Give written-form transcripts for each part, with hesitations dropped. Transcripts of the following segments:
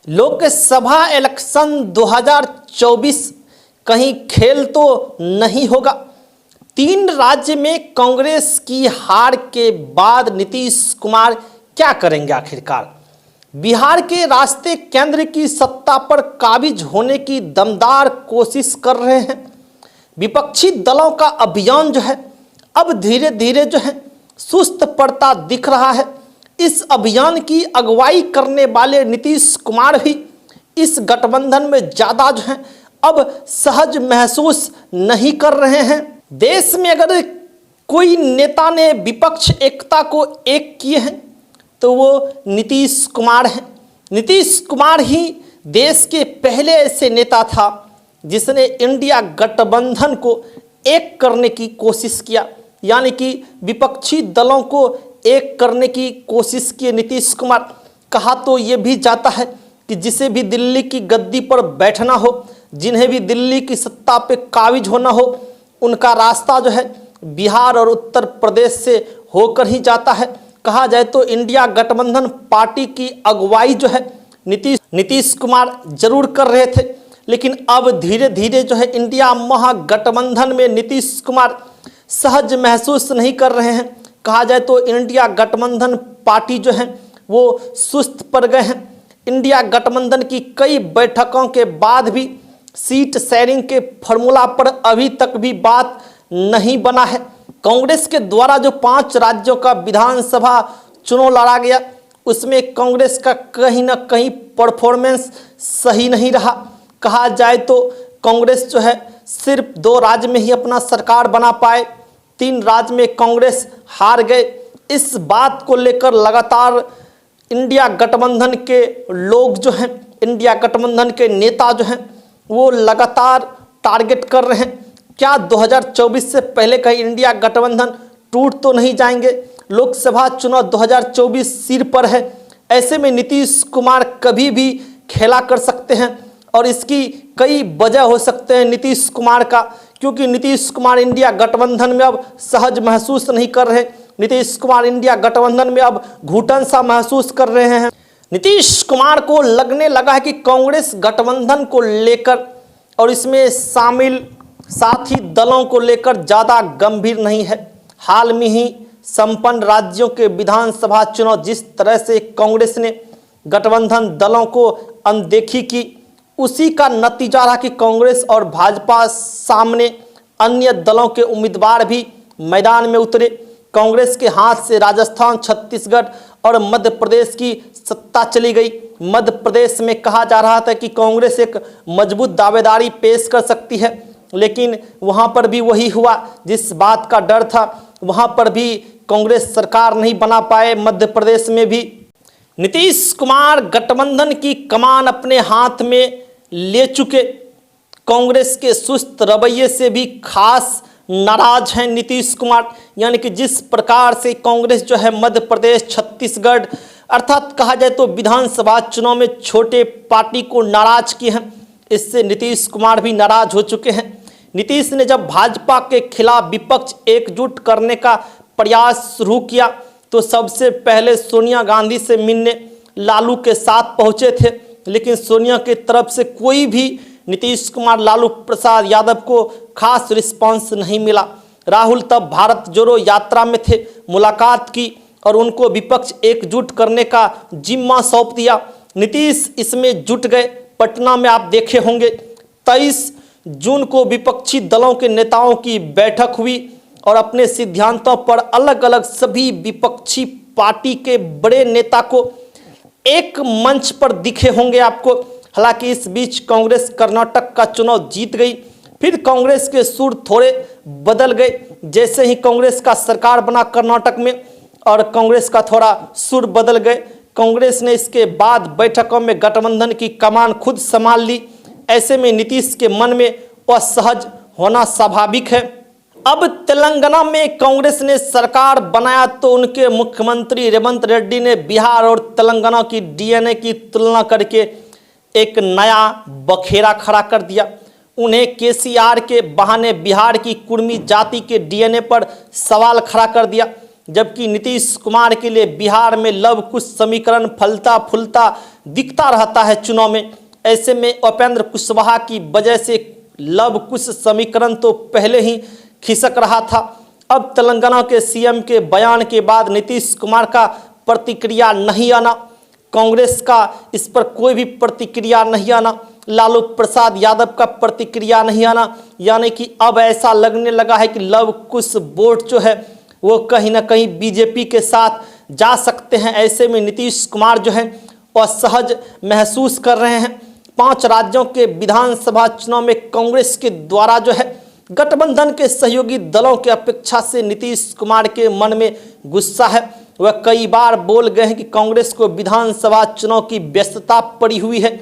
Lok Sabha election 2024 कहीं खेल तो नहीं होगा। 3 राज्य में कांग्रेस की हार के बाद नीतीश कुमार क्या करेंगे आखिरकार? बिहार के रास्ते केंद्र की सत्ता पर काबिज होने की दमदार कोशिश कर रहे हैं। विपक्षी दलों का अभियान जो है अब धीरे धीरे जो है सुस्त पड़ता दिख रहा है। इस अभियान की अगुवाई करने वाले नीतीश कुमार भी इस गठबंधन में ज़्यादा जो है अब सहज महसूस नहीं कर रहे हैं। देश में अगर कोई नेता ने विपक्ष एकता को एक किए हैं तो वो नीतीश कुमार हैं। नीतीश कुमार ही देश के पहले ऐसे नेता था जिसने इंडिया गठबंधन को एक करने की कोशिश किया, यानी कि विपक्षी दलों को एक करने की कोशिश की नीतीश कुमार। कहा तो ये भी जाता है कि जिसे भी दिल्ली की गद्दी पर बैठना हो, जिन्हें भी दिल्ली की सत्ता पे काबिज होना हो, उनका रास्ता जो है बिहार और उत्तर प्रदेश से होकर ही जाता है। कहा जाए तो इंडिया गठबंधन पार्टी की अगुवाई जो है नीतीश कुमार जरूर कर रहे थे, लेकिन अब धीरे धीरे जो है इंडिया महागठबंधन में नीतीश कुमार सहज महसूस नहीं कर रहे हैं। कहा जाए तो इंडिया गठबंधन पार्टी जो है वो सुस्त पड़ गए हैं। इंडिया गठबंधन की कई बैठकों के बाद भी सीट शेयरिंग के फॉर्मूला पर अभी तक भी बात नहीं बना है। कांग्रेस के द्वारा जो 5 राज्यों का विधानसभा चुनाव लड़ा गया उसमें कांग्रेस का कहीं ना कहीं परफॉर्मेंस सही नहीं रहा। कहा जाए तो कांग्रेस जो है सिर्फ 2 राज्य में ही अपना सरकार बना पाए, 3 राज्य में कांग्रेस हार गए। इस बात को लेकर लगातार इंडिया गठबंधन के लोग जो हैं, इंडिया गठबंधन के नेता जो हैं वो लगातार टारगेट कर रहे हैं। क्या 2024 से पहले कहीं इंडिया गठबंधन टूट तो नहीं जाएंगे? लोकसभा चुनाव 2024 सिर पर है। ऐसे में नीतीश कुमार कभी भी खेला कर सकते हैं और इसकी कई वजह हो सकते हैं नीतीश कुमार का, क्योंकि नीतीश कुमार इंडिया गठबंधन में अब सहज महसूस नहीं कर रहे। नीतीश कुमार इंडिया गठबंधन में अब घुटन सा महसूस कर रहे हैं। नीतीश कुमार को लगने लगा है कि कांग्रेस गठबंधन को लेकर और इसमें शामिल साथी दलों को लेकर ज़्यादा गंभीर नहीं है। हाल में ही संपन्न राज्यों के विधानसभा चुनाव जिस तरह से कांग्रेस ने गठबंधन दलों को अनदेखी की, उसी का नतीजा रहा कि कांग्रेस और भाजपा सामने अन्य दलों के उम्मीदवार भी मैदान में उतरे। कांग्रेस के हाथ से राजस्थान, छत्तीसगढ़ और मध्य प्रदेश की सत्ता चली गई। मध्य प्रदेश में कहा जा रहा था कि कांग्रेस एक मजबूत दावेदारी पेश कर सकती है, लेकिन वहां पर भी वही हुआ जिस बात का डर था। वहां पर भी कांग्रेस सरकार नहीं बना पाए। मध्य प्रदेश में भी नीतीश कुमार गठबंधन की कमान अपने हाथ में ले चुके। कांग्रेस के सुस्त रवैये से भी खास नाराज हैं नीतीश कुमार, यानी कि जिस प्रकार से कांग्रेस जो है मध्य प्रदेश, छत्तीसगढ़ अर्थात कहा जाए तो विधानसभा चुनाव में छोटे पार्टी को नाराज किए हैं, इससे नीतीश कुमार भी नाराज हो चुके हैं। नीतीश ने जब भाजपा के खिलाफ विपक्ष एकजुट करने का प्रयास शुरू किया तो सबसे पहले सोनिया गांधी से मिलने लालू के साथ पहुंचे थे, लेकिन सोनिया की तरफ से कोई भी नीतीश कुमार लालू प्रसाद यादव को खास रिस्पांस नहीं मिला। राहुल तब भारत जोड़ो यात्रा में थे, मुलाकात की और उनको विपक्ष एकजुट करने का जिम्मा सौंप दिया। नीतीश इसमें जुट गए। पटना में आप देखे होंगे 23 जून को विपक्षी दलों के नेताओं की बैठक हुई और अपने सिद्धांतों पर अलग अलग सभी विपक्षी पार्टी के बड़े नेता को एक मंच पर दिखे होंगे आपको। हालांकि इस बीच कांग्रेस कर्नाटक का चुनाव जीत गई। फिर कांग्रेस के सुर थोड़े बदल गए जैसे ही कांग्रेस का सरकार बना कर्नाटक में, और कांग्रेस का थोड़ा सुर बदल गए। कांग्रेस ने इसके बाद बैठकों में गठबंधन की कमान खुद संभाल ली। ऐसे में नीतीश के मन में असहज होना स्वाभाविक है। अब तेलंगाना में कांग्रेस ने सरकार बनाया तो उनके मुख्यमंत्री रेवंत रेड्डी ने बिहार और तेलंगाना की डीएनए की तुलना करके एक नया बखेड़ा खड़ा कर दिया। उन्हें केसीआर के बहाने बिहार की कुर्मी जाति के डीएनए पर सवाल खड़ा कर दिया, जबकि नीतीश कुमार के लिए बिहार में लव कुश समीकरण फलता फूलता दिखता रहता है चुनाव में। ऐसे में उपेंद्र कुशवाहा की वजह से लव कुश समीकरण तो पहले ही खिसक रहा था। अब तेलंगाना के सीएम के बयान के बाद नीतीश कुमार का प्रतिक्रिया नहीं आना, कांग्रेस का इस पर कोई भी प्रतिक्रिया नहीं आना, लालू प्रसाद यादव का प्रतिक्रिया नहीं आना, यानी कि अब ऐसा लगने लगा है कि लव कुश वोट जो है वो कहीं ना कहीं बीजेपी के साथ जा सकते हैं। ऐसे में नीतीश कुमार जो है असहज महसूस कर रहे हैं। 5 राज्यों के विधानसभा चुनाव में कांग्रेस के द्वारा जो है गठबंधन के सहयोगी दलों की अपेक्षा से नीतीश कुमार के मन में गुस्सा है। वह कई बार बोल गए हैं कि कांग्रेस को विधानसभा चुनाव की व्यस्तता पड़ी हुई है।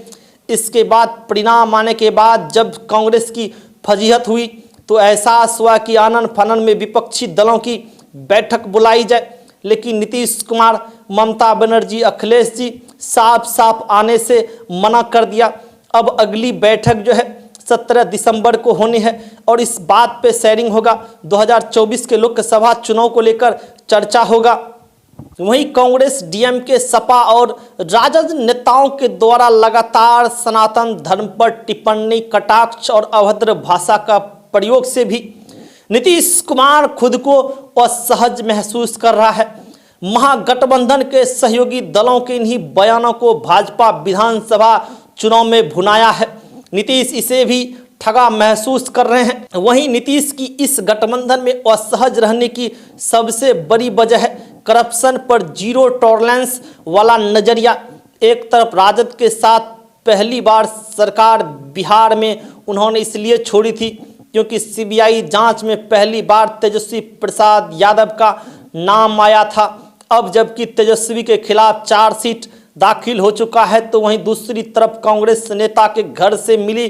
इसके बाद परिणाम आने के बाद जब कांग्रेस की फजीहत हुई तो एहसास हुआ कि आनन फानन में विपक्षी दलों की बैठक बुलाई जाए, लेकिन नीतीश कुमार, ममता बनर्जी, अखिलेश जी साफ साफ आने से मना कर दिया। अब अगली बैठक जो है 17 दिसंबर को होनी है और इस बात पे शेयरिंग होगा। 2024 के लोकसभा चुनाव को लेकर चर्चा होगा। वहीं कांग्रेस, डीएमके, सपा और राजद नेताओं के द्वारा लगातार सनातन धर्म पर टिप्पणी, कटाक्ष और अभद्र भाषा का प्रयोग से भी नीतीश कुमार खुद को असहज महसूस कर रहा है। महागठबंधन के सहयोगी दलों के इन्हीं बयानों को भाजपा विधानसभा चुनाव में भुनाया है। नीतीश इसे भी ठगा महसूस कर रहे हैं। वहीं नीतीश की इस गठबंधन में असहज रहने की सबसे बड़ी वजह है करप्शन पर जीरो टॉलरेंस वाला नजरिया। एक तरफ राजद के साथ पहली बार सरकार बिहार में उन्होंने इसलिए छोड़ी थी क्योंकि सीबीआई जांच में पहली बार तेजस्वी प्रसाद यादव का नाम आया था। अब जबकि तेजस्वी के खिलाफ चार्जशीट दाखिल हो चुका है तो वहीं दूसरी तरफ कांग्रेस नेता के घर से मिली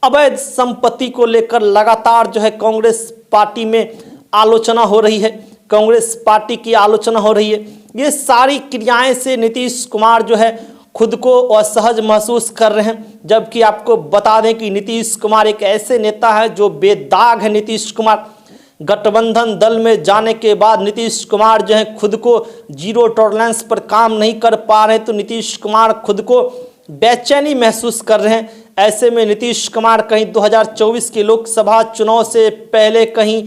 अवैध संपत्ति को लेकर लगातार जो है कांग्रेस पार्टी में आलोचना हो रही है, कांग्रेस पार्टी की आलोचना हो रही है। ये सारी क्रियाएं से नीतीश कुमार जो है खुद को असहज महसूस कर रहे हैं। जबकि आपको बता दें कि नीतीश कुमार एक ऐसे नेता है जो बेदाग है। नीतीश कुमार गठबंधन दल में जाने के बाद नीतीश कुमार जो है खुद को जीरो टॉलरेंस पर काम नहीं कर पा रहे, तो नीतीश कुमार खुद को बेचैनी महसूस कर रहे हैं। ऐसे में नीतीश कुमार कहीं 2024 के लोकसभा चुनाव से पहले कहीं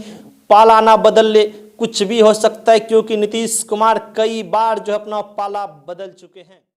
पाला ना बदल ले, कुछ भी हो सकता है, क्योंकि नीतीश कुमार कई बार जो अपना पाला बदल चुके हैं।